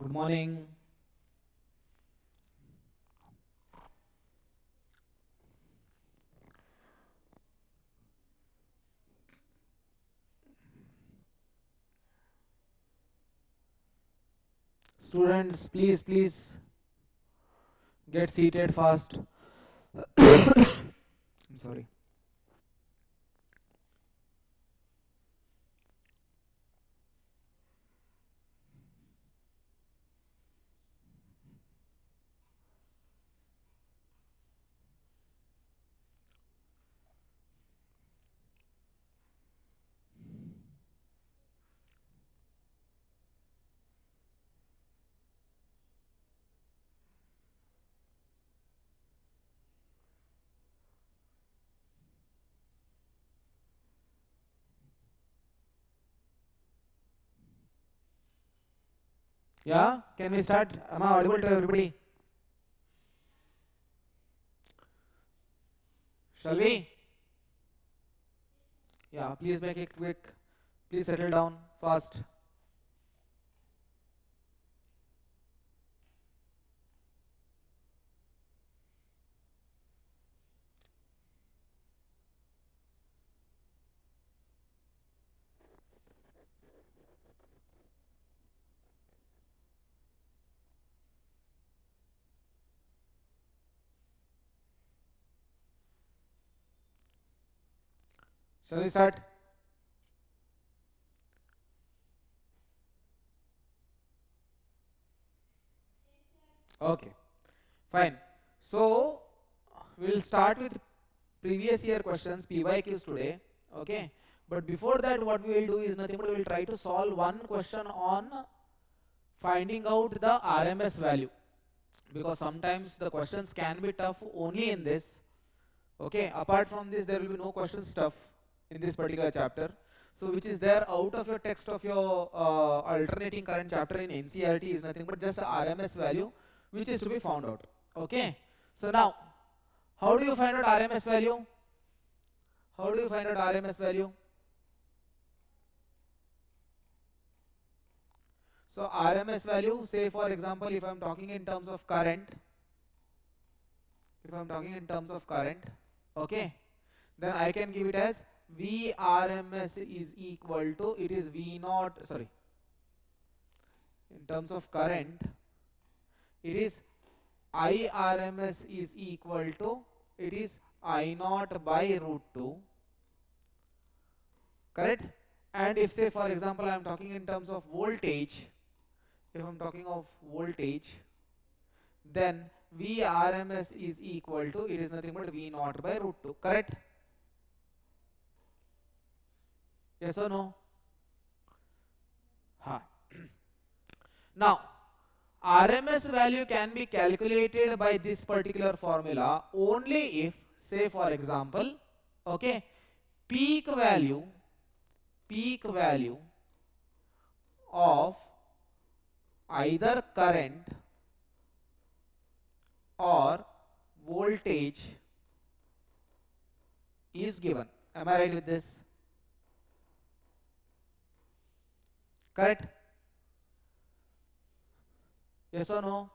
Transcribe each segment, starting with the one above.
Good morning. Students, please get seated fast. I'm sorry. Yeah, can we start? Am I audible to everybody? Shall we? Yeah, please make it quick. Please settle down fast. Shall we start? Okay, fine. So we'll start with previous year questions, PYQs today. Okay, but before that, what we will do is nothing but we will try to solve one question on finding out the RMS value, because sometimes the questions can be tough only in this. Okay, apart from this, there will be no questions tough in this particular chapter. So, which is there out of your text of your alternating current chapter in NCERT is nothing but just RMS value, which is to be found out. Okay, so now, how do you find out RMS value? How do you find out RMS value? So, RMS value, say for example, if I am talking in terms of current, okay, then I can give it as Vrms is equal to, it is V naught, sorry, in terms of current, it is Irms is equal to, it is I naught by root 2, correct? And if say for example I am talking in terms of voltage, if I am talking of voltage, then Vrms is equal to, it is nothing but V naught by root 2, correct? Yes or no? Ha. Now, RMS value can be calculated by this particular formula only if, say for example, okay, peak value of either current or voltage is given. Am I right with this? Correct? Yes or no?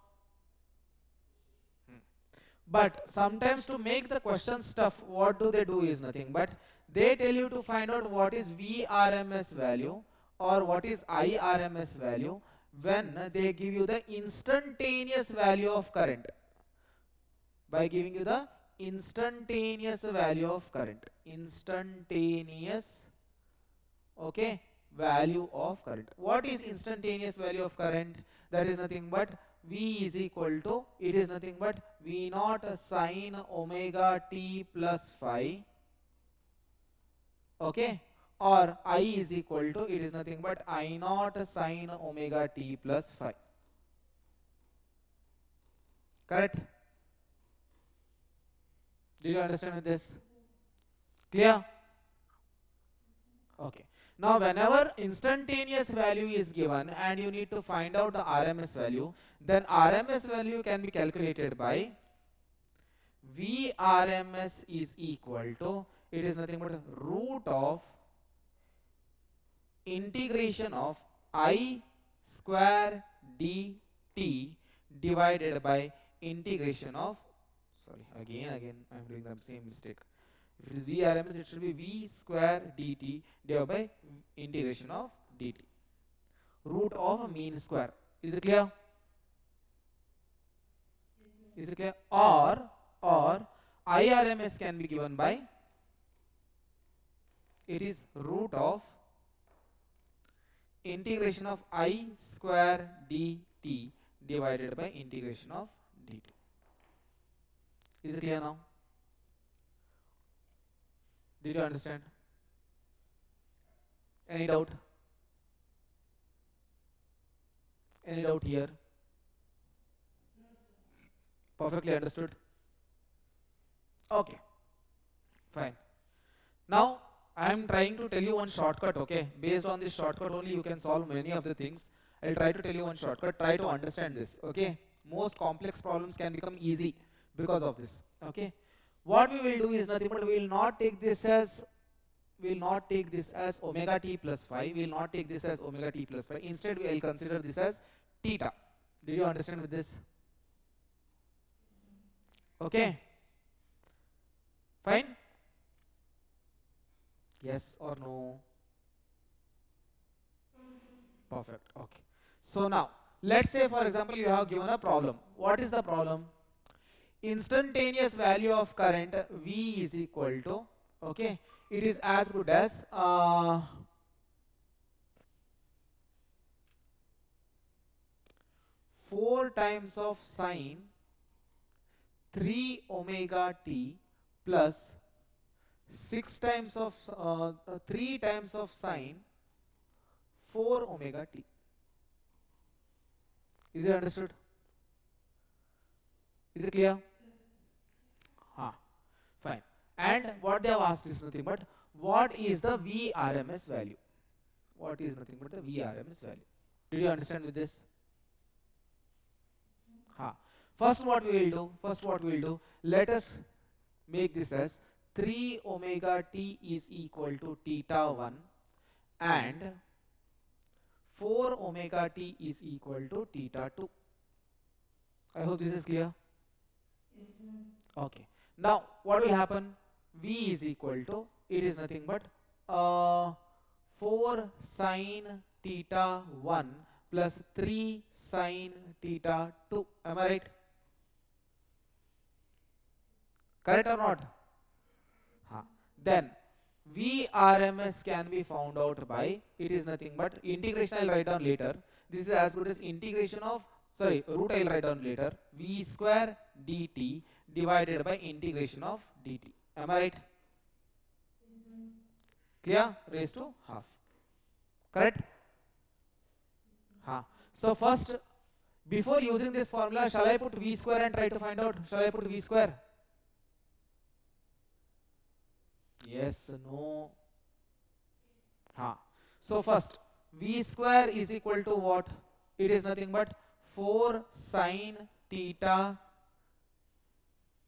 But sometimes to make the questions tough, what do they do is nothing but they tell you to find out what is Vrms value or what is Irms value when they give you the instantaneous value of current. By giving you the instantaneous value of current. Instantaneous, okay, value of current. What is instantaneous value of current? That is nothing but V is equal to, it is nothing but V naught sine omega t plus phi, okay, or I is equal to, it is nothing but I naught sine omega t plus phi. Correct? Did you understand with this? Clear? Okay. Now, whenever instantaneous value is given and you need to find out the RMS value, then RMS value can be calculated by Vrms is equal to, it is nothing but root of integration of I square dt divided by integration of, sorry, again I'm doing the same mistake. If it is Vrms, it should be v square dt divided by integration of dt, root of mean square. Is it clear? Is it clear? Or IRMS can be given by, it is root of integration of I square dt divided by integration of dt. Is it clear now? Did you understand? Any doubt? Any doubt here? Perfectly understood? Okay, fine. Now I am trying to tell you one shortcut, okay? Based on this shortcut only you can solve many of the things. I'll try to tell you one shortcut. Try to understand this, okay? Most complex problems can become easy because of this, okay? What we will do is nothing but we will not take this as, we will not take this as omega t plus phi. We will not take this as omega t plus phi. Instead, we will consider this as theta. Did you understand with this? Okay. Fine. Yes or no? Perfect. Okay. So now, let's say for example you have given a problem. What is the problem? Instantaneous value of current V is equal to, okay, it is as good as 4 times of sine 3 omega t plus 6 times of 3 times of sine 4 omega t. Is it understood? Is it clear? Fine. And what they have asked is nothing but what is the VRMS value? What is nothing but the VRMS value? Did you understand with this? First what we will do? Let us make this as 3 omega t is equal to theta 1 and 4 omega t is equal to theta 2. I hope this is clear. Yes, sir. Okay. Now what will happen? V is equal to, it is nothing but 4 sine theta 1 plus 3 sine theta 2. Am I right? Correct or not? Then VRMS can be found out by, it is nothing but integration, I'll write down later. This is as good as integration of, sorry, root I'll write down later. V square dt divided by integration of dt. Am I right? Yes, sir. Clear? Raised to half. Correct? So first, before using this formula, shall I put V square and try to find out? Shall I put V square? Yes, no. So first, V square is equal to what? It is nothing but 4 sine theta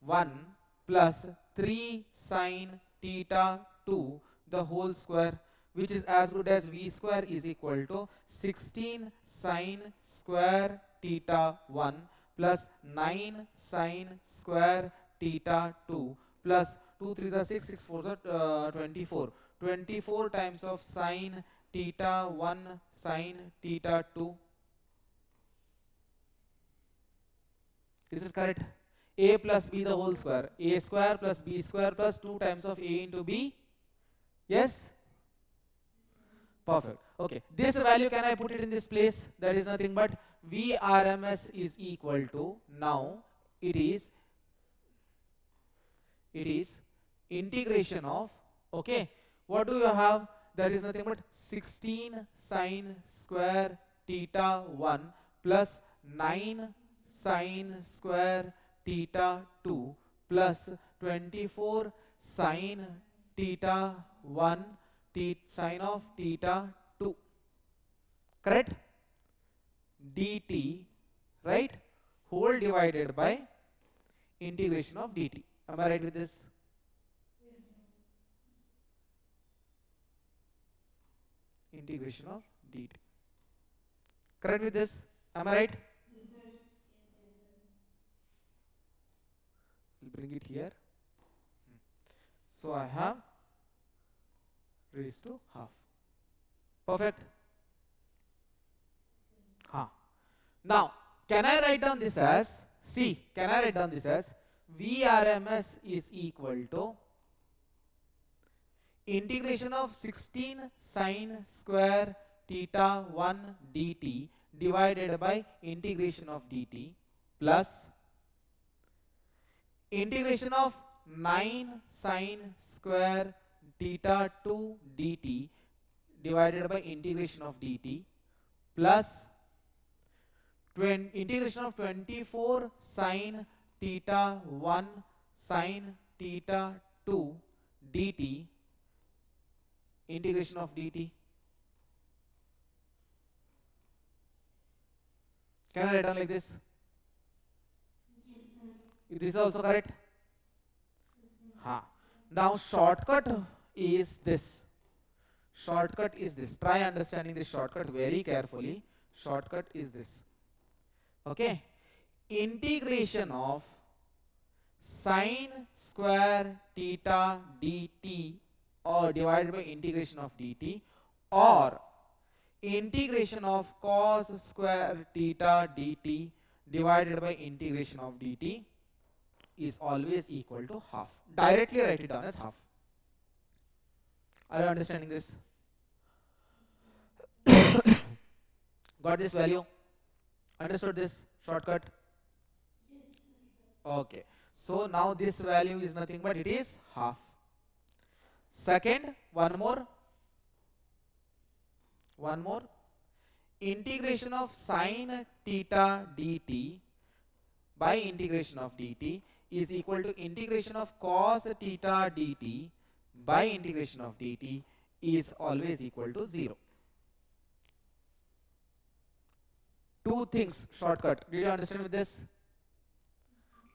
1 plus 3 sine theta 2 the whole square, which is as good as V square is equal to 16 sine square theta 1 plus 9 sine square theta 2 plus 2 3 are 6, 6 4 are 24. 24 times of sine theta 1 sine theta 2. Is it correct? A plus b the whole square. A square plus b square plus 2 times of a into b. Yes? Perfect. Okay. This value, can I put it in this place? That is nothing but VRMS is equal to, now it is integration of, okay, what do you have? That is nothing but 16 sine square theta 1 plus 9 sine square theta 2 plus 24 sine theta 1 sine of theta 2. Correct? dt, right? Whole divided by integration of dt. Am I right with this? Yes, sir. Integration of dt. Correct with this? Am I right? Yes, sir. Yes, sir. We'll bring it here. So I have raised to half. Perfect. Now, can I write down this as, see, can I write down this as VRMS is equal to integration of 16 sine square theta 1 dt divided by integration of dt plus integration of 9 sine square theta 2 dt divided by integration of dt plus integration of 24 sine theta 1 sine theta 2 dt integration of dt. Can I write down like this? Yes, sir. This is also correct. Yes, sir. Ha. Now shortcut is this. Shortcut is this. Try understanding this shortcut very carefully. Shortcut is this. Okay. Integration of sine square theta dt or divided by integration of dt or integration of cos square theta dt divided by integration of dt is always equal to half. Directly write it down as half. Are you understanding this? Got this value? Understood this shortcut? Yes, sir. Okay. So now this value is nothing but it is half. Second, one more. Integration of sine theta dt by integration of dt is equal to integration of cos theta dt by integration of dt is always equal to 0. Two things shortcut. Did you understand with this?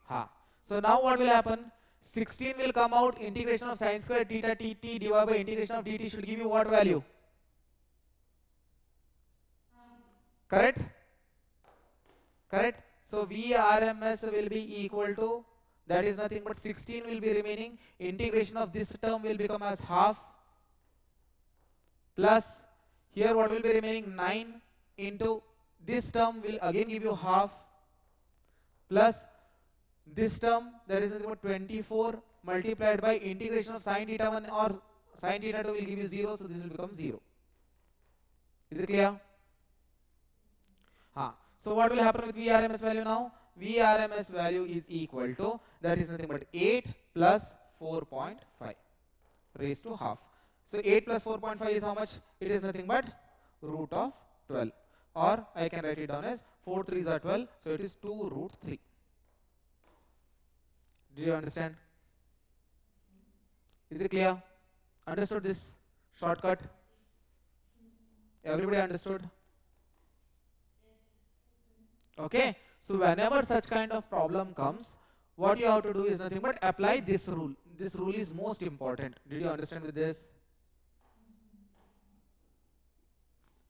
Ha. So now what will happen? 16 will come out. Integration of sine square theta dt divided by integration of dt should give you what value? Correct? Correct? So VRMS will be equal to, that is nothing but 16 will be remaining. Integration of this term will become as half plus here what will be remaining? 9 into this term will again give you half plus this term, that is nothing but 24 multiplied by integration of sine theta 1 or sine theta 2 will give you 0, so this will become 0. Is it clear? So what will happen with VRMS value now? VRMS value is equal to, that is nothing but 8 plus 4.5 raised to half. So 8 plus 4.5 is how much? It is nothing but root of 12, or I can write it down as 4 3s are 12, so it is 2 root 3. Did you understand? Is it clear? Understood this shortcut? Everybody understood? Okay. So whenever such kind of problem comes, what you have to do is nothing but apply this rule. This rule is most important. Did you understand with this?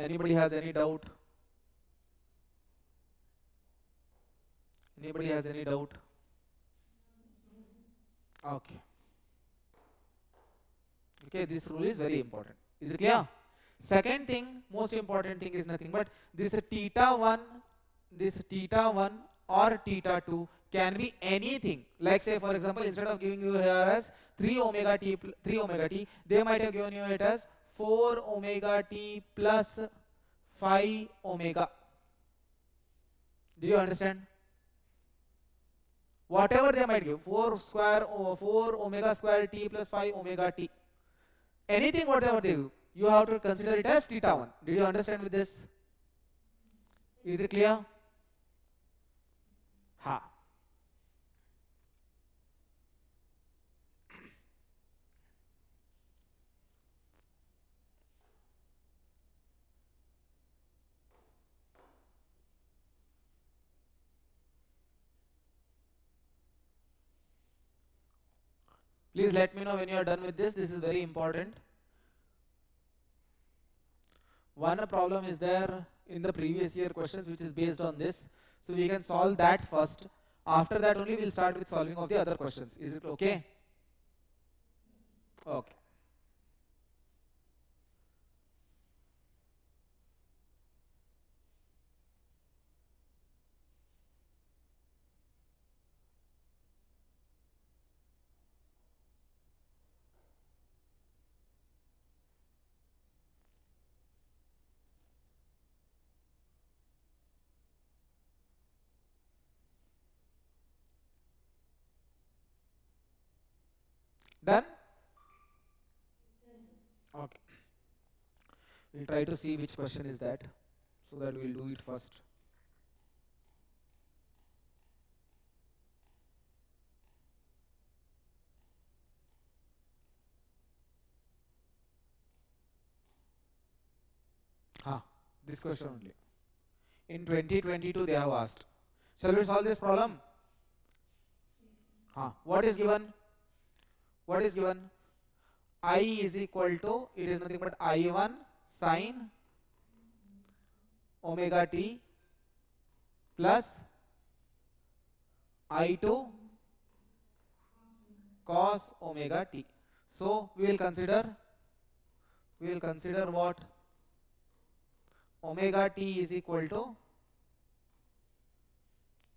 Anybody has any doubt? Anybody has any doubt? Okay. Okay, this rule is very important. Is it clear? Second thing, most important thing is nothing but this theta 1 or theta 2 can be anything. Like say for example, instead of giving you here as 3 omega t, they might have given you it as 4 omega t plus 5 omega. Do you understand? Whatever they might give, 4 omega square t plus 5 omega t. Anything whatever they give, you have to consider it as theta 1. Did you understand with this? Is it clear? Ha. Please let me know when you are done with this. This is very important. one problem is there in the previous year questions which is based on this, so we can solve that first. After that only we'll start with solving of the other questions. Is it okay? Okay. Done? Okay. We'll try to see which question is that, so that we'll do it first. This question only. In 2022 they have asked. Shall we solve this problem? What is given? What is given? I is equal to, it is nothing but I1 sine omega t plus I2 cos omega t. So we will consider what? Omega t is equal to,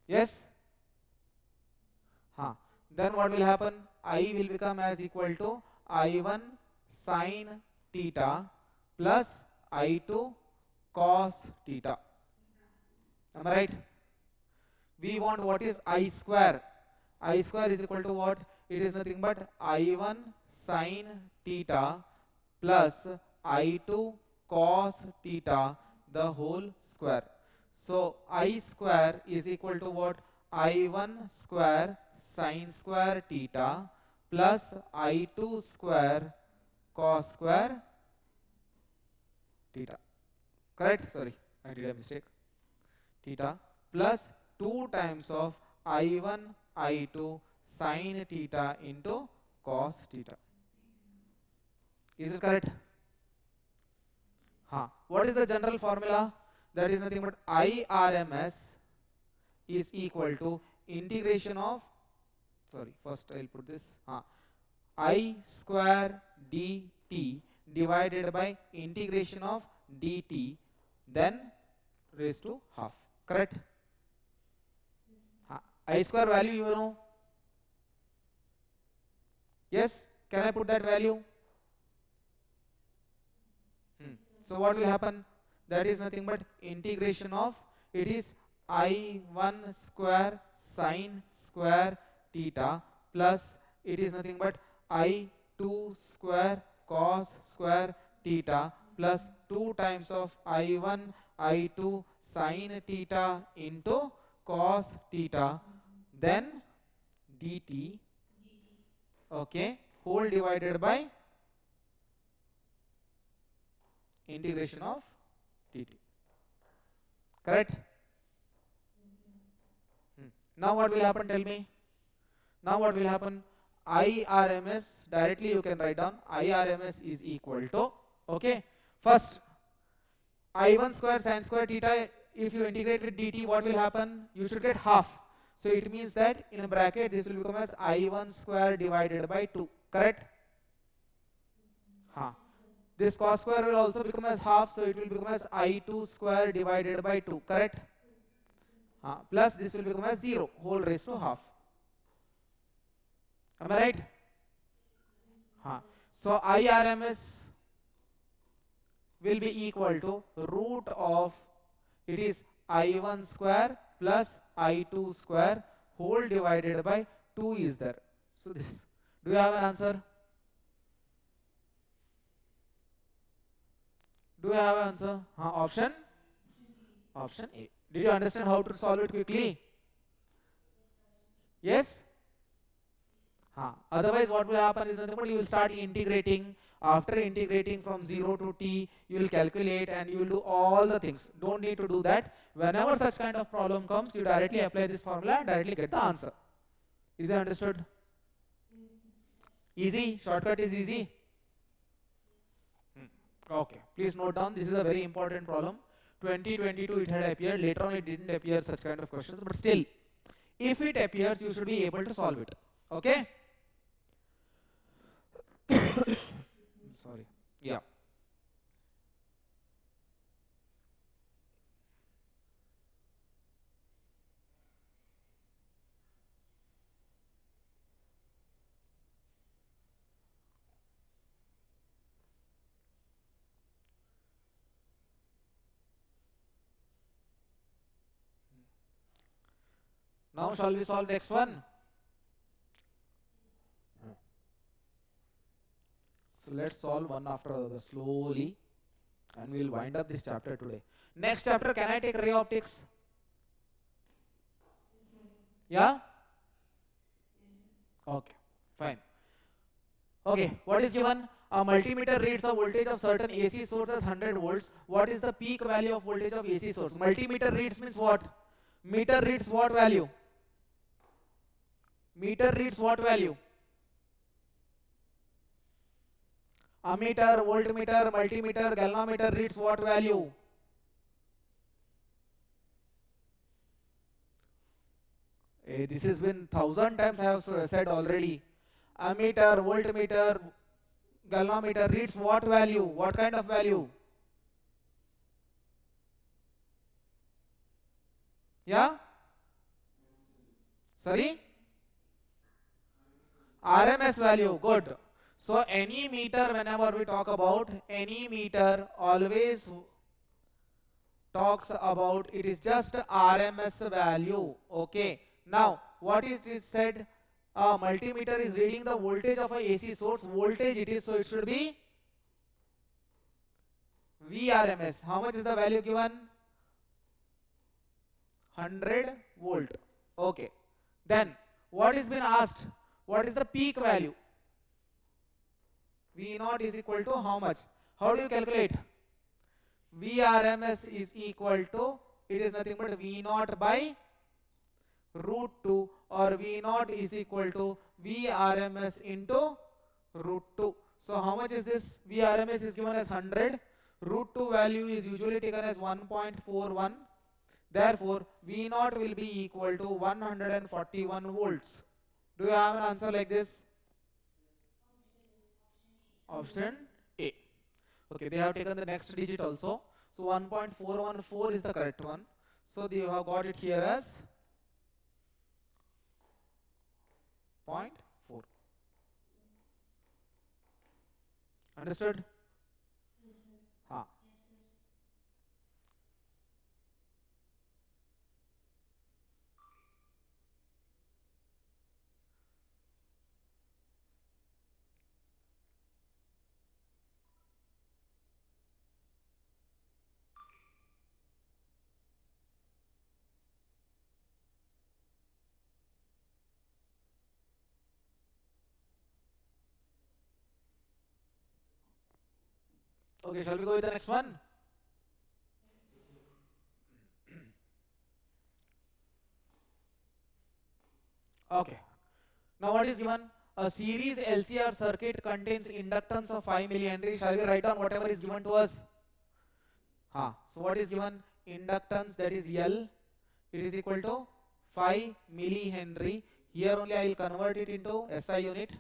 yes? Then what will happen? I will become as equal to I1 sine theta plus I2 cos theta. Am I right? We want what is I square. I square is equal to what? It is nothing but I1 sine theta plus I2 cos theta, the whole square. So I square is equal to what? I1 square sine square theta plus I2 square cos square theta. Correct? Sorry, I did a mistake. Theta plus 2 times of I1 I2 sine theta into cos theta. Is it correct? What is the general formula? That is nothing but IRMS is equal to integration of, sorry, first I'll put this, I square dt divided by integration of dt, then raised to half. Correct? I square value you know? Yes? Can I put that value? So what will happen? That is nothing but integration of, it is I1 square sine square theta plus it is nothing but I2 square cos square theta plus 2 times of I1 I2 sine theta into cos theta, then dt, okay, whole divided by integration of dt. Correct? Now what will happen? Tell me. Now what will happen? IRMS, directly you can write down IRMS is equal to, okay, first I1 square sine square theta, if you integrate with dt, what will happen? You should get half. So it means that in a bracket this will become as I1 square divided by 2. Correct? This cos square will also become as half, so it will become as I2 square divided by 2. Correct? Plus this will become as 0, whole raised to half. Am I right? So IRMS will be equal to root of, it is I1 square plus I2 square whole divided by 2 is there. So this, do you have an answer? Do you have an answer? Option? Option A. Did you understand how to solve it quickly? Yes? Otherwise what will happen is nothing but you will start integrating. After integrating from 0 to t, you will calculate and you will do all the things. Don't need to do that. Whenever such kind of problem comes, you directly apply this formula and directly get the answer. Is it understood? Easy? Shortcut is easy? Okay, please note down, this is a very important problem. 2022 it had appeared, later on it didn't appear such kind of questions, but still, if it appears, you should be able to solve it. Okay? Sorry. Yeah. Now shall we solve next one? So let's solve one after the other slowly, and we'll wind up this chapter today. Next chapter, can I take ray optics? Yes, sir. Yeah? Yes, sir. Okay, fine. Okay, what is given? A multimeter reads the voltage of certain AC source as 100 volts. What is the peak value of voltage of AC source? Multimeter reads means what? Meter reads what value? Meter reads what value? Ammeter, voltmeter, multimeter, galvanometer reads what value? This has been 1,000 times I have said already. Ammeter, voltmeter, galvanometer reads what value? What kind of value? Yeah? Sorry? RMS value. Good. So any meter, whenever we talk about any meter, always talks about it is just RMS value. Okay. Now, what is it said? A multimeter is reading the voltage of a AC source. Voltage it is, so it should be VRMS. How much is the value given? 100 volt. Okay. Then, what is been asked? What is the peak value? V naught is equal to how much? How do you calculate? VRMS is equal to, it is nothing but V naught by root 2, or V naught is equal to VRMS into root 2. So how much is this? VRMS is given as 100. Root 2 value is usually taken as 1.41. Therefore, V naught will be equal to 141 volts. Do you have an answer like this? Option A. Okay, they have taken the next digit also. So 1.414 is the correct one. So they have got it here as 0.4. Understood? Yes, sir. Ha. Yes, sir. Okay, shall we go with the next one? Okay. Now what is given? A series LCR circuit contains inductance of 5 millihenry. Shall we write down whatever is given to us? Ha. So what is given? Inductance, that is L. It is equal to 5 millihenry. Here only I will convert it into SI unit.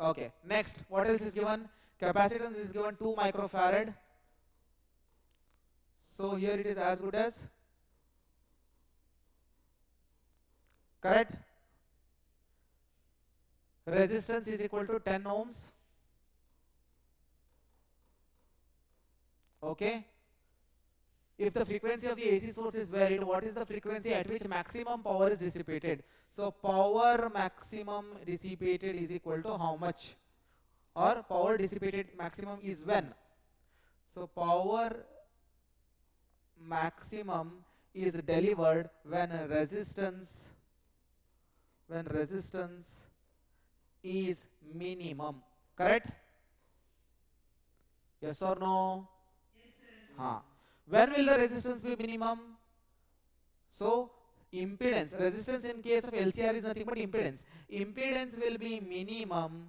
Okay. Next, what else is given? Capacitance is given 2 microfarad. So here it is as good as correct. Resistance is equal to 10 ohms. Okay. If the frequency of the AC source is varied, what is the frequency at which maximum power is dissipated? So power maximum dissipated is equal to how much? Or power dissipated maximum is when? So power maximum is delivered when resistance is minimum. Correct? Yes or no? Yes, sir. Ha. When will the resistance be minimum? So impedance, resistance in case of LCR is nothing but impedance. Impedance will be minimum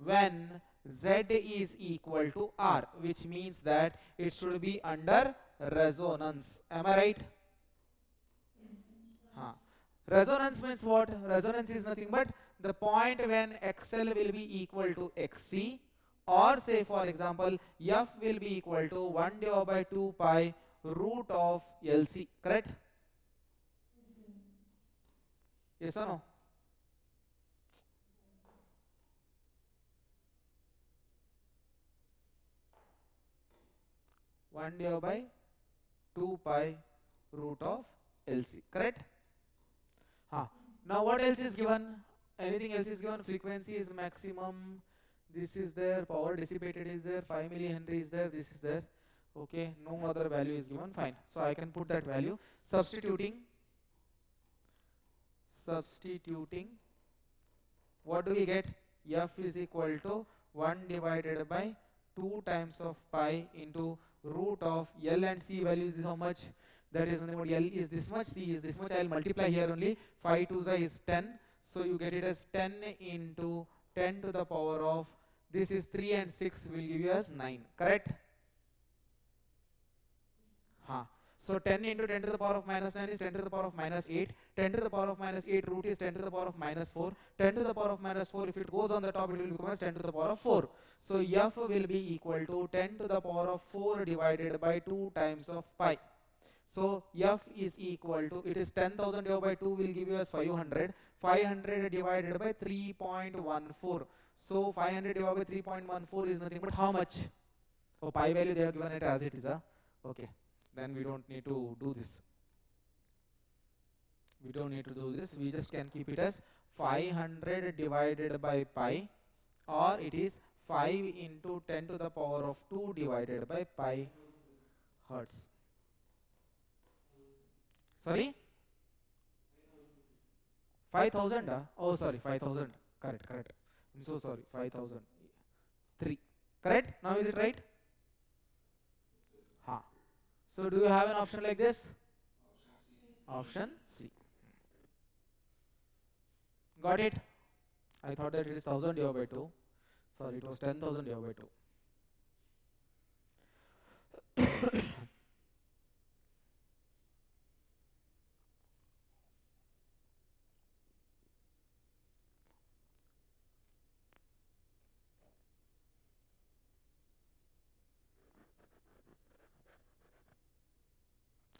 when Z is equal to R, which means that it should be under resonance. Am I right? Yes, sir. Huh. Resonance means what? Resonance is nothing but the point when XL will be equal to XC, or say for example F will be equal to 1 divided by 2 pi root of LC. Correct? Yes, sir. Yes or no? 1 divided by 2 pi root of LC. Correct? Huh. Now what else is given? Anything else is given? Frequency is maximum. This is there. Power dissipated is there. 5 millihenry is there. This is there. Okay. No other value is given. Fine. So I can put that value. Substituting. What do we get? F is equal to 1 divided by 2 times of pi into root of L and C values is how much? That is nothing but L is this much, C is this much. I will multiply here only. 5 2 is 10. So you get it as 10 into 10 to the power of, this is 3 and 6 will give you as 9. Correct? Huh. So 10 into 10 to the power of minus 9 is 10 to the power of minus 8. 10 to the power of minus 8 root is 10 to the power of minus 4. 10 to the power of minus 4, if it goes on the top, it will become as 10 to the power of 4. So F will be equal to 10 to the power of 4 divided by 2 times of pi. So F is equal to, it is 10,000 divided by 2 will give you as 500. 500 divided by 3.14. So 500 divided by 3.14 is nothing but how much? Oh, pi value they have given it as it is. Okay. Then we don't need to do this. We don't need to do this. We just can keep it as 500 divided by pi, or it is 5 into 10 to the power of 2 divided by pi hertz. Sorry? 5,000? Oh, sorry, 5,000. Correct. I'm so sorry. 5,003. Correct? Now is it right? Ha. So do you have an option like this? Option C. Got it? I thought that it is 1000 divided by 2. Sorry, it was 10,000 divided by 2.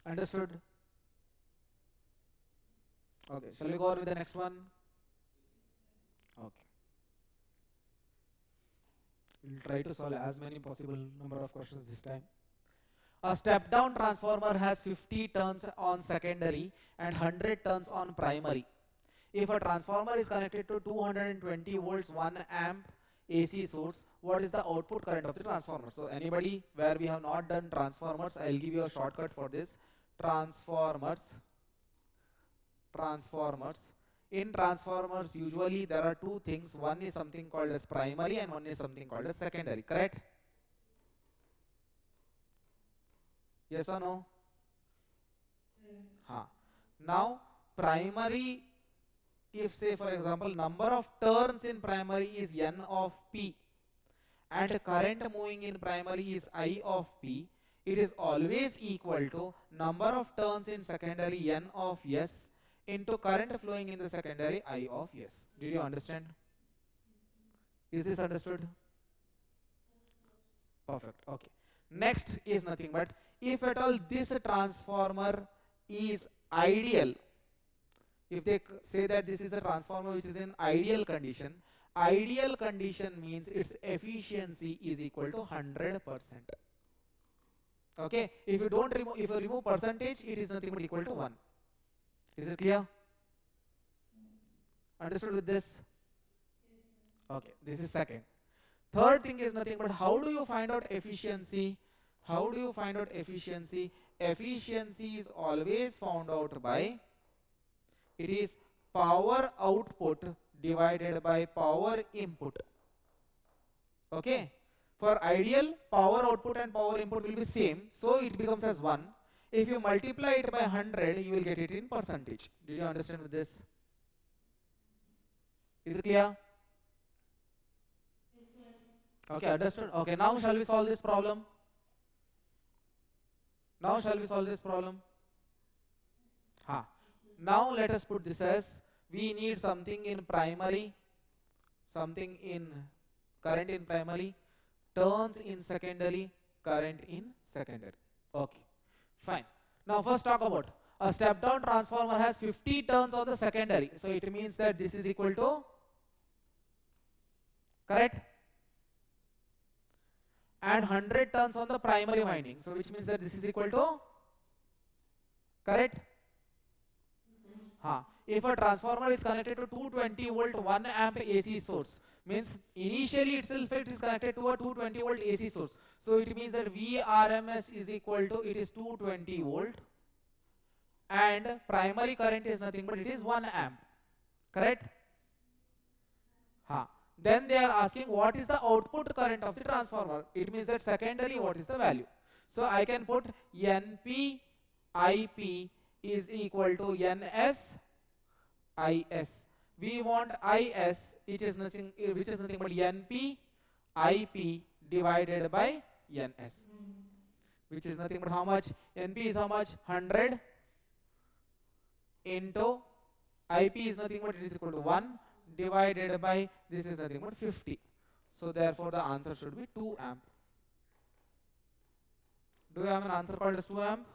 Understood? Okay, shall we go on with the next one? Okay. We'll try to solve as many possible number of questions this time. A step down transformer has 50 turns on secondary and 100 turns on primary. If a transformer is connected to 220 volts 1 amp AC source, what is the output current of the transformer? So anybody where we have not done transformers, I'll give you a shortcut for this. Transformers. In transformers, usually there are two things. One is something called as primary and one is something called as secondary. Correct? Yes or no? Sir. Now, primary, if say for example number of turns in primary is N of P and current moving in primary is I of P, it is always equal to number of turns in secondary N of S into current flowing in the secondary I of S. Did you understand? Is this understood? Perfect. Okay. Next is nothing but, if at all this transformer is ideal, if they say that this is a transformer which is in ideal condition means its efficiency is equal to 100%. Okay, if you remove percentage, it is nothing but equal to 1. Is it clear? Understood with this? Yes, sir. Okay, this is second. Third thing is nothing but, how do you find out efficiency? Efficiency is always found out by, it is power output divided by power input. Okay, for ideal, power output and power input will be same, so it becomes as 1. If you multiply it by 100, you will get it in percentage. Did you understand with this? Is it clear? Okay, understood. Okay, now shall we solve this problem? Now shall we solve this problem? Ha. Now let us put this as we need something in primary, something in current in primary, turns in secondary, current in secondary. Okay, fine. Now first talk about a step down transformer has 50 turns on the secondary. So it means that this is equal to, correct, and 100 turns on the primary winding. So which means that this is equal to, correct. If a transformer is connected to 220 volt 1 amp AC source, means initially itself it is connected to a 220 volt AC source. So it means that VRMS is equal to, it is 220 volt, and primary current is nothing but it is 1 amp, correct. Then they are asking what is the output current of the transformer. It means that secondary what is the value. So I can put NP IP is equal to NS IS. We want IS, which is nothing but NP IP divided by NS, which is nothing but how much? NP is how much? 100 into IP is nothing but it is equal to 1 divided by this is nothing but 50. So therefore the answer should be 2 amp. Do you have an answer called as 2 amp?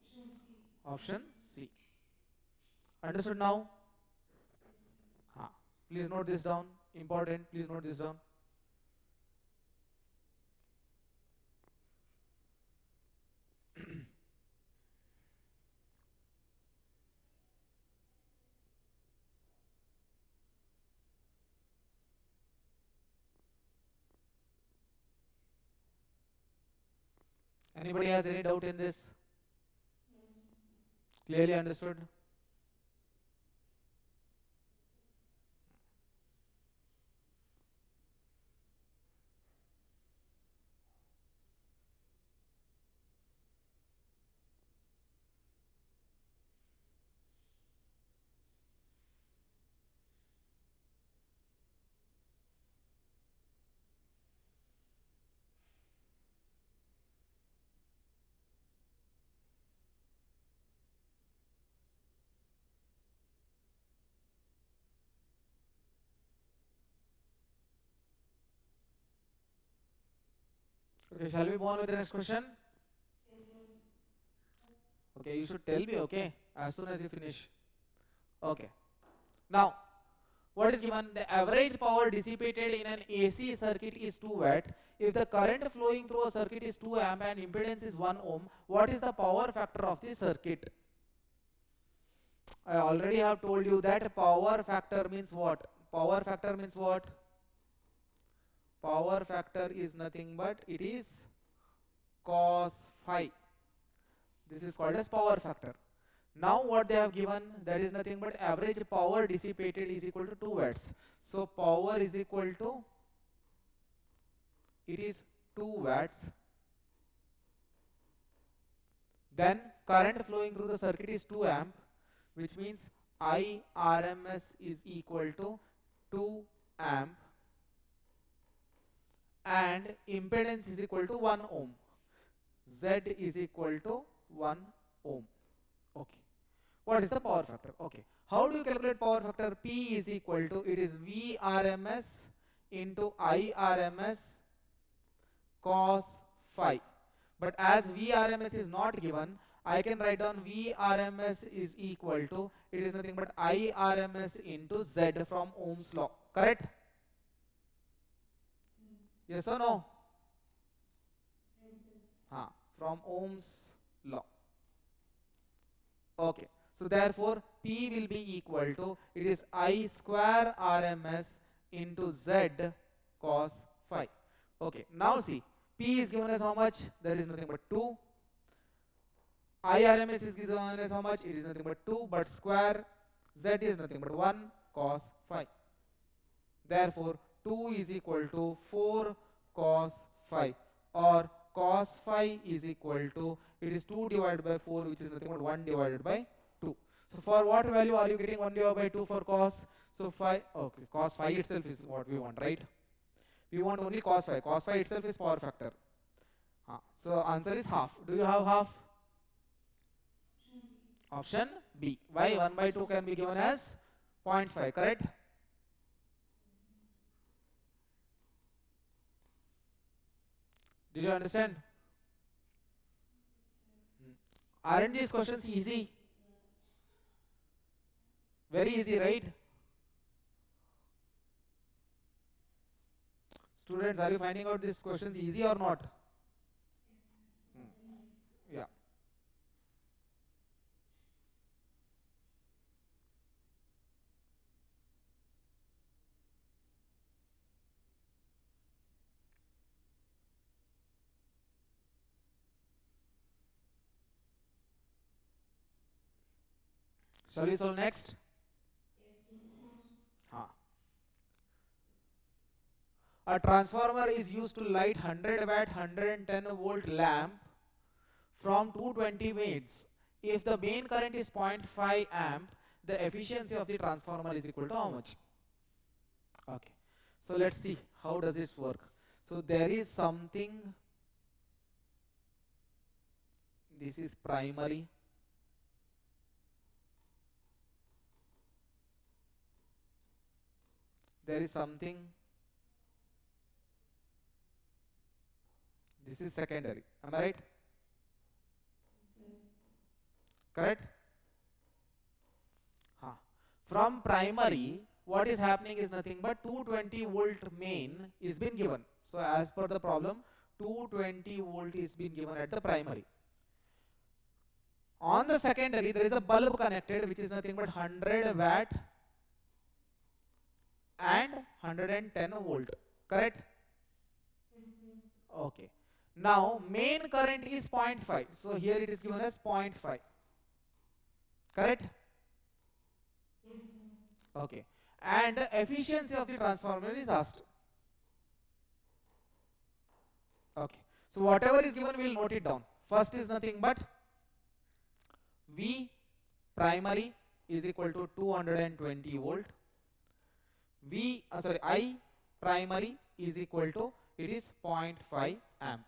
Option C. Option C. Understood now? Please note this down. Important. Please note this down. Anybody has any doubt in this? Yes. Clearly understood? Okay, shall we move on with the next question? Yes, sir. Okay, you should tell me, okay, as soon as you finish. Okay. Now, what is given? The average power dissipated in an AC circuit is 2 watt. If the current flowing through a circuit is 2 amp and impedance is 1 ohm, what is the power factor of the circuit? I already have told you that power factor means what? Power factor means what? Power factor is nothing but it is cos phi. This is called as power factor. Now what they have given, that is nothing but average power dissipated is equal to 2 watts. So power is equal to, it is 2 watts. Then current flowing through the circuit is 2 amp, which means IRMS is equal to 2 amp, and impedance is equal to 1 ohm. Z is equal to 1 ohm. Okay. What is the power factor? Okay. How do you calculate power factor? P is equal to, it is VRMS into IRMS cos phi. But as VRMS is not given, I can write down VRMS is equal to, it is nothing but IRMS into Z from Ohm's law. Correct? Yes or no? From Ohm's law. Okay. So therefore P will be equal to, it is I square RMS into Z cos phi. Okay. Now see, P is given as how much? That is nothing but 2. IRMS is given as how much? It is nothing but 2, but square Z is nothing but 1 cos phi. Therefore 2 is equal to 4 cos phi, or cos phi is equal to, it is 2 divided by 4, which is nothing but 1 divided by 2. So for what value are you getting 1 divided by 2 for cos? So phi, okay, cos phi itself is what we want, right? We want only cos phi. Cos phi itself is power factor. So answer is half. Do you have half? Option B. Why 1 by 2 can be given as 0.5, correct? Did you understand? Aren't these questions easy? Very easy, right? Students, are you finding out these questions easy or not? Yeah. Shall we solve next? A transformer is used to light 100 watt 110 volt lamp from 220 watts. If the main current is 0.5 amp, the efficiency of the transformer is equal to how much? Okay. So let's see how does this work. So there is something, this is primary, there is something, this is secondary. Am I right? Correct? From primary, what is happening is nothing but 220 volt main is been given. So as per the problem, 220 volt is been given at the primary. On the secondary, there is a bulb connected which is nothing but 100 watt and 110 volt. Correct? Okay. Now main current is 0.5. So here it is given as 0.5. Correct? Okay. And efficiency of the transformer is asked. Okay. So whatever is given, we will note it down. First is nothing but V primary is equal to 220 volt. I primary is equal to, it is 0.5 amp.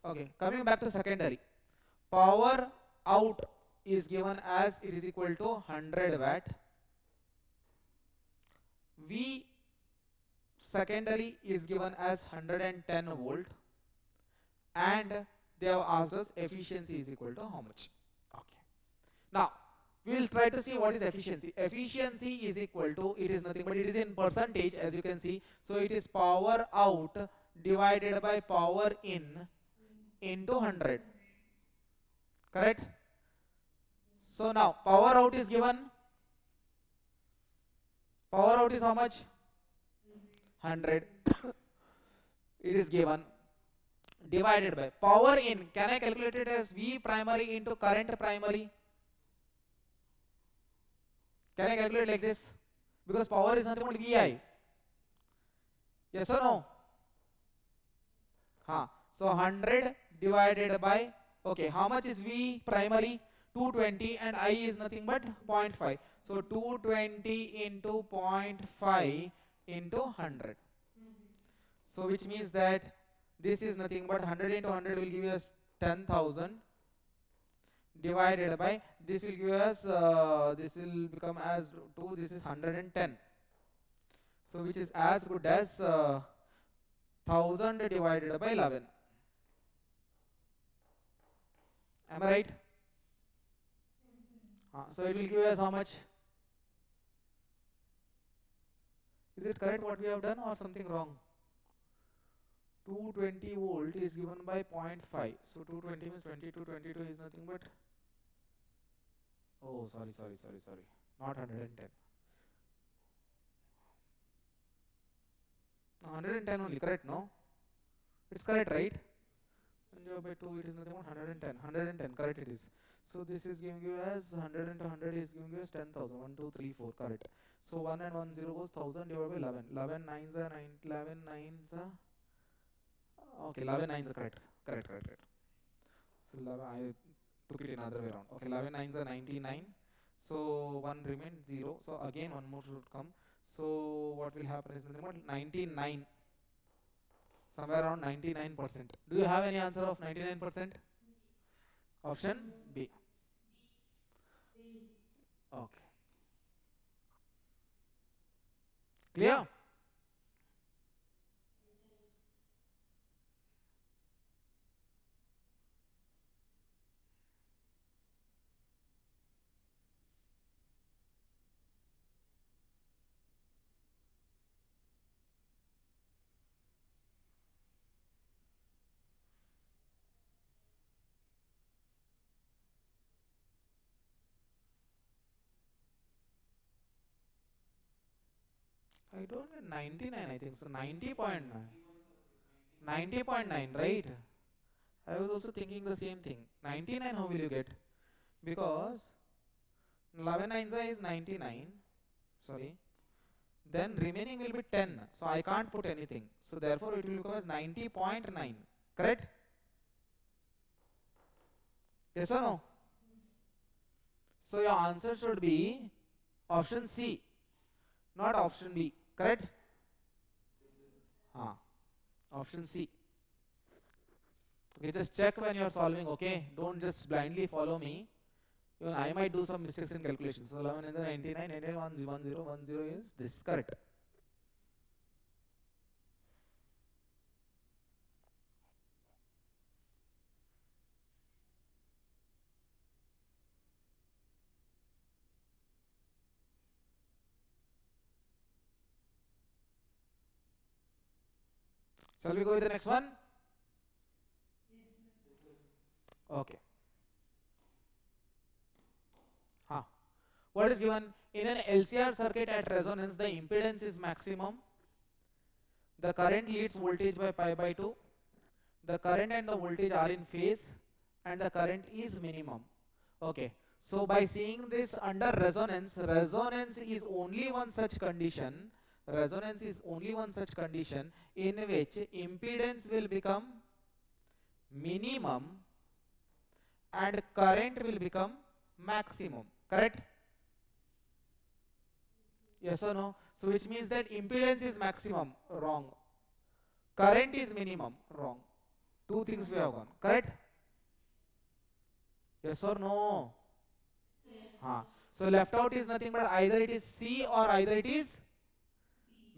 Okay, coming back to secondary. Power out is given as it is equal to 100 watt. V secondary is given as 110 volt, and they have asked us efficiency is equal to how much. Okay. Now we will try to see what is efficiency. Efficiency is equal to, it is nothing but it is in percentage, as you can see. So it is power out divided by power in into 100. Correct? So now power out is given. Power out is how much? 100. It is given, divided by power in. Can I calculate it as V primary into current primary? Can I calculate like this? Because power is nothing but VI. Yes or no? So 100 divided by, okay, how much is V primary? 220, and I is nothing but 0.5. So 220 into 0.5 into 100. So which means that this is nothing but 100 into 100 will give us 10,000 divided by, this will give us, this will become as 2, this is 110. So which is as good as 1000 divided by 11. Am I right? So it will give us how much? Is it correct what we have done or something wrong? 220 volt is given by 0.5. So 220 means 22, 22 is nothing but, oh sorry, not 110. 110 only, correct? No? It's correct, right? And by 2 it is nothing but 110. 110, correct it is. So this is giving you as 100 into 100 is giving you as 10,000. 1, 2, 3, 4, correct. So 1 and 1 0 goes 1000 divided by 11. 11 nines are 9, 11 nines are, okay, 11 nines are correct. Correct. So 11, I took it in other way around. Okay, 11 nines are 99. So 1 remains 0. So again one more should come. So what will happen is nothing but 99, somewhere around 99%. Do you have any answer of 99%? Option Yes, sir. B. B. Okay. Clear? Yes, sir. I don't get 99, I think so. 90.9. 90.9, right? I was also thinking the same thing. 99, how will you get? Because 11 nines is 99. Sorry. Then remaining will be 10. So I can't put anything. So therefore it will become as 90.9. Correct? Yes or no? So your answer should be option C, not option B. Correct? Ah, option C. Okay, just check when you're solving, okay? Don't just blindly follow me. Even I might do some mistakes in calculation. So 11 and 99, 99, 10 is this. Correct. Shall we go with the next one? Yes, sir. Okay. Huh. What is given? In an LCR circuit at resonance, the impedance is maximum. The current leads voltage by pi by 2. The current and the voltage are in phase, and the current is minimum. Okay. So by seeing this under resonance, resonance is only one such condition. Resonance is only one such condition in which impedance will become minimum and current will become maximum. Correct? Yes or no? So which means that impedance is maximum. Wrong. Current is minimum. Wrong. Two things we have gone. Correct? Yes or no? Yes, sir. Huh. So left out is nothing but either it is C or either it is B.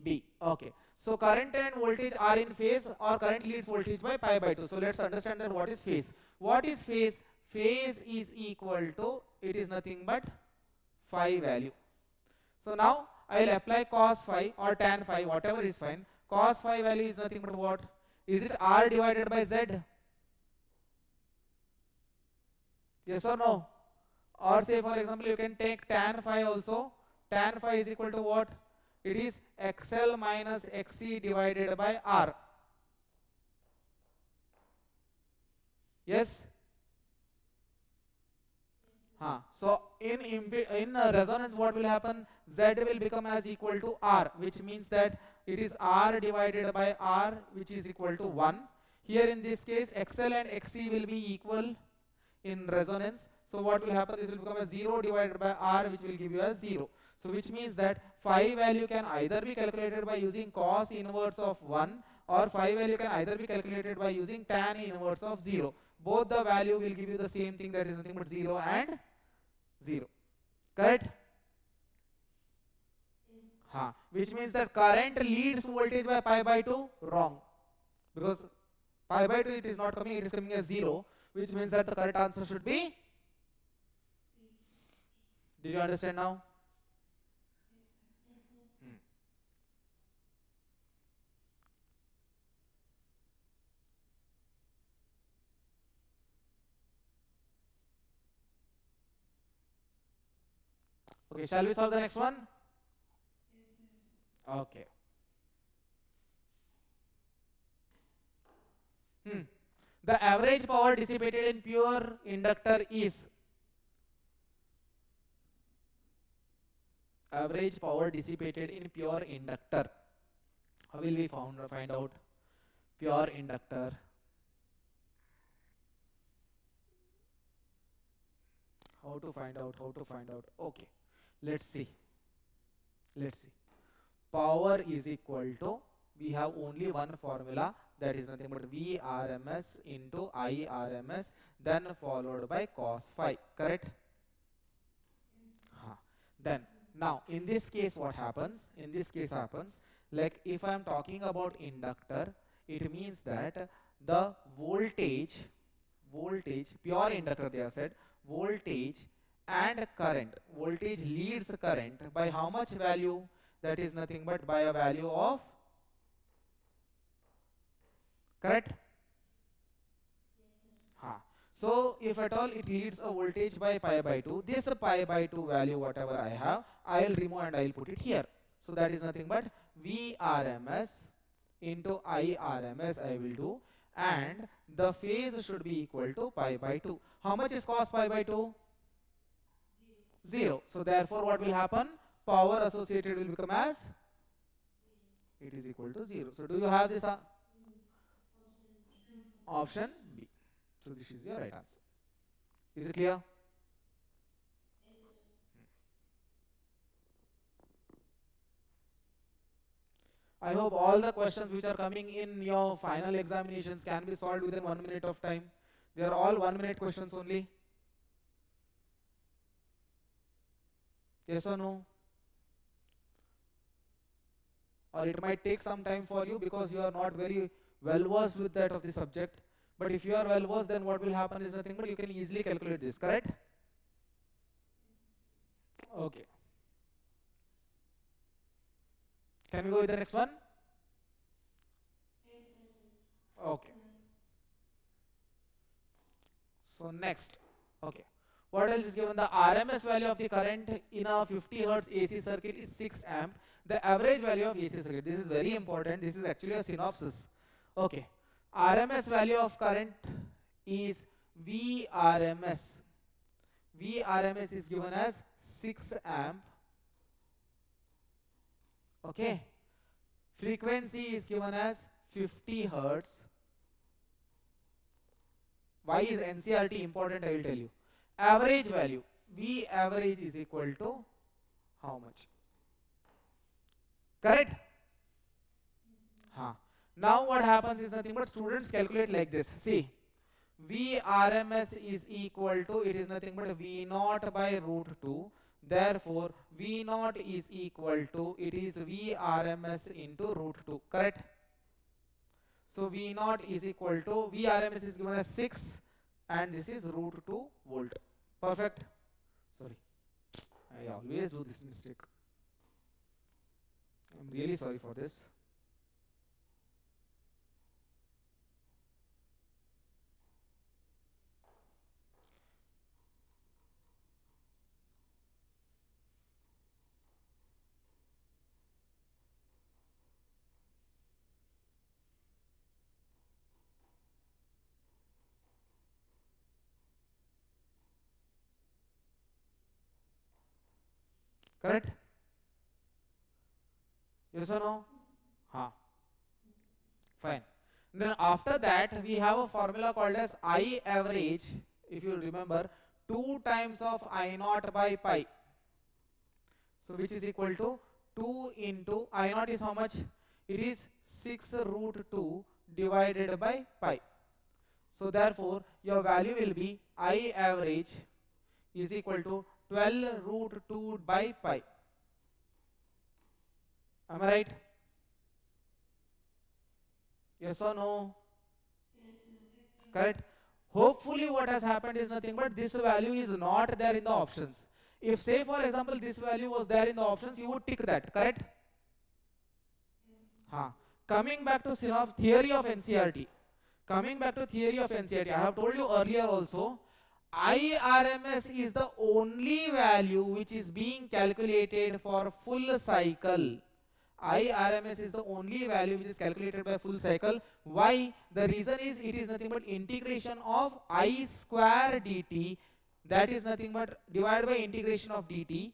B. Okay. So current and voltage are in phase or current leads voltage by pi by 2. So let's understand that what is phase. What is phase? Phase is equal to, it is nothing but phi value. So now I will apply cos phi or tan phi, whatever is fine. Cos phi value is nothing but what? Is it R divided by Z? Yes or no? Or say for example you can take tan phi also. Tan phi is equal to what? It is XL minus XC divided by R. Yes? So in resonance what will happen? Z will become as equal to R, which means that it is R divided by R, which is equal to 1. Here in this case XL and XC will be equal in resonance. So what will happen? This will become a 0 divided by R, which will give you a 0. So which means that phi value can either be calculated by using cos inverse of 1, or phi value can either be calculated by using tan inverse of 0. Both the value will give you the same thing, that is nothing but 0 and 0. Correct? Yes. Which means that current leads voltage by pi by 2. Wrong. Because pi by 2 it is not coming, it is coming as 0. Which means that the correct answer should be. C. Did you understand now? Yes, sir. Yes, sir. Hmm. Okay, shall we solve the next one? Yes, sir. Okay. The average power dissipated in pure inductor is. Average power dissipated in pure inductor. How will we find out? Pure inductor. How to find out? How to find out? Okay. Let's see. Let's see. power is equal to, we have only one formula, that is nothing but Vrms into Irms, then followed by cos phi, correct? Then now in this case what happens? In this case happens, like if I am talking about inductor, it means that the voltage, pure inductor they have said, voltage and current, voltage leads current by how much value? That is nothing but by a value of, correct? Ha. So if at all it leads a voltage by pi by 2, this pi by 2 value whatever I have, I will remove and I will put it here. So that is nothing but Vrms into Irms I will do, and the phase should be equal to pi by 2. How much is cos pi by 2? 0. So therefore what will happen? Power associated will become as, it is equal to 0. So do you have this option B? So this is your right answer. Is it clear? I hope all the questions which are coming in your final examinations can be solved within 1 minute of time. They are all 1 minute questions only. Yes or no? Or it might take some time for you because you are not very well versed with that of the subject. But if you are well versed, then what will happen is nothing but you can easily calculate this, correct? Okay. Can we go with the next one? Okay. So next, okay. What else is given? The RMS value of the current in a 50 hertz AC circuit is 6 amp. The average value of AC circuit. This is very important. This is actually a synopsis. Okay. RMS value of current is Vrms. Vrms is given as 6 amp. Okay. Frequency is given as 50 hertz. Why is NCRT important? I will tell you. Average value, V average is equal to how much? Correct? Now what happens is nothing but students calculate like this. See, Vrms is equal to, it is nothing but V naught by root 2. Therefore, V naught is equal to, it is Vrms into root 2. Correct? So V naught is equal to, Vrms is given as 6 and this is root 2 volt. Perfect? Sorry, I always do this mistake. I'm really sorry for this. Correct? Yes or no? Fine. Then after that we have a formula called as I average. If you remember, 2 times of I naught by pi. So which is equal to 2 into I naught is how much? It is 6 root 2 divided by pi. So therefore your value will be I average is equal to 12 root 2 by pi. Am I right? Yes or no? Correct? Hopefully what has happened is nothing but this value is not there in the options. If say for example this value was there in the options, you would tick that, correct? Coming back to theory of NCRT. Coming back to theory of NCRT, I have told you earlier also, IRMS is the only value which is being calculated for full cycle. IRMS is the only value which is calculated by full cycle. Why? The reason is it is nothing but integration of I square dt, that is nothing but divided by integration of dt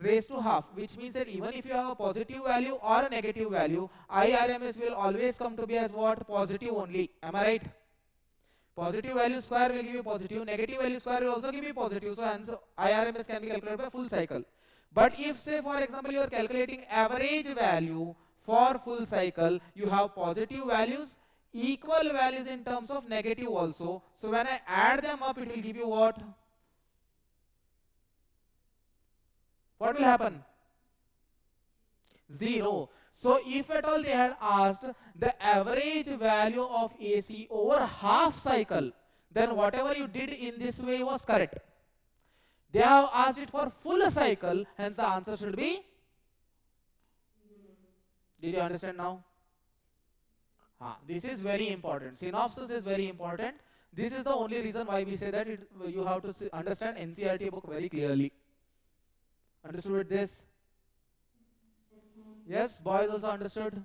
raised to half, which means that even if you have a positive value or a negative value, IRMS will always come to be as what? Positive only. Am I right? Positive value square will give you positive, negative value square will also give you positive. So hence IRMS can be calculated by full cycle. But if say for example you are calculating average value for full cycle, you have positive values, equal values in terms of negative also. So when I add them up, it will give you what? What will happen? 0. So if at all they had asked the average value of AC over half cycle, then whatever you did in this way was correct. They have asked it for full cycle, hence the answer should be. Did you understand now? This is very important. Synopsis is very important. This is the only reason why we say that you have to understand NCERT book very clearly. Understood with this? Yes, boys also understood?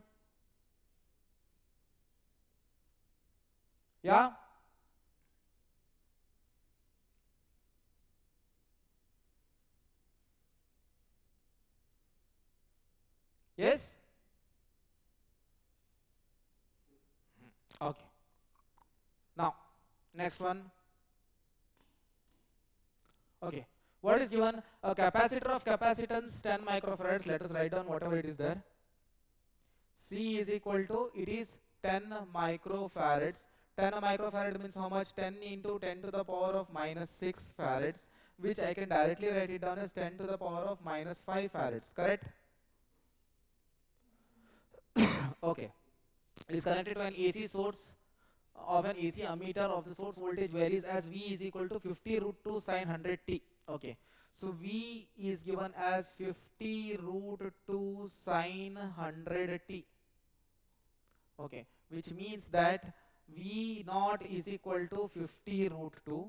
Yeah? Yes? Okay. Now, next one. Okay. What is given? A capacitor of capacitance 10 microfarads. Let us write down whatever it is there. C is equal to, it is 10 microfarads. 10 microfarad means how much? 10 into 10 to the power of minus 6 farads, which I can directly write it down as 10 to the power of minus 5 farads. Correct? Okay. It is connected to an AC source of an AC ammeter of the source voltage varies as V is equal to 50 root 2 sine 100t. Okay. So V is given as 50 root 2 sine 100t. Okay, which means that V naught is equal to 50 root 2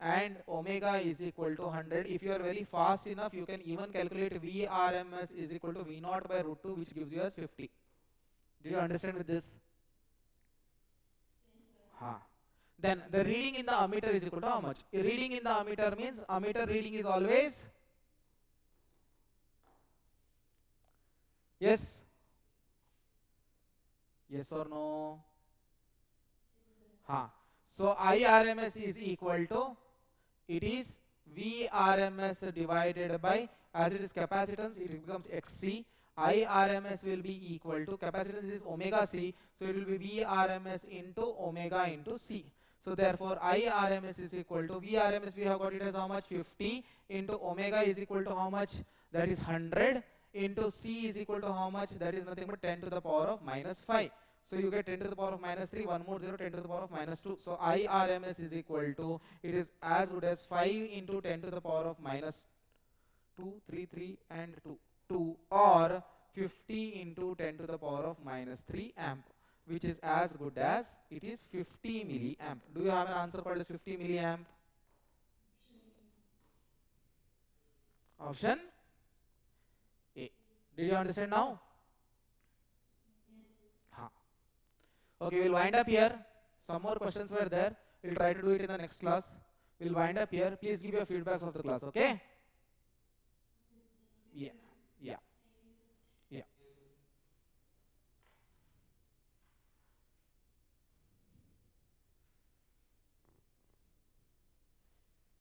and omega is equal to 100. If you are very fast enough, you can even calculate VRMS is equal to V naught by root 2, which gives you as 50. Did you understand with this? Then the reading in the ammeter is equal to how much? Reading in the ammeter means ammeter reading is always, yes? Yes or no? So IRMS is equal to, it is VRMS divided by, as it is capacitance, it becomes XC. IRMS will be equal to, capacitance is omega C, so it will be VRMS into omega into C. So therefore IRMS is equal to, VRMS we have got it as how much? 50 into omega is equal to how much? That is 100 into C is equal to how much? That is nothing but 10 to the power of minus 5. So you get 10 to the power of minus 3, one more 0, 10 to the power of minus 2. So IRMS is equal to, it is as good as 5 into 10 to the power of minus 2, 3, 3 and 2 or 50 into 10 to the power of minus 3 amp, which is as good as, it is 50 milliamp. Do you have an answer called as 50 milliamp? Option A. Did you understand now? Okay, we'll wind up here. Some more questions were there. We'll try to do it in the next class. We'll wind up here. Please give your feedbacks of the class, okay? Yeah.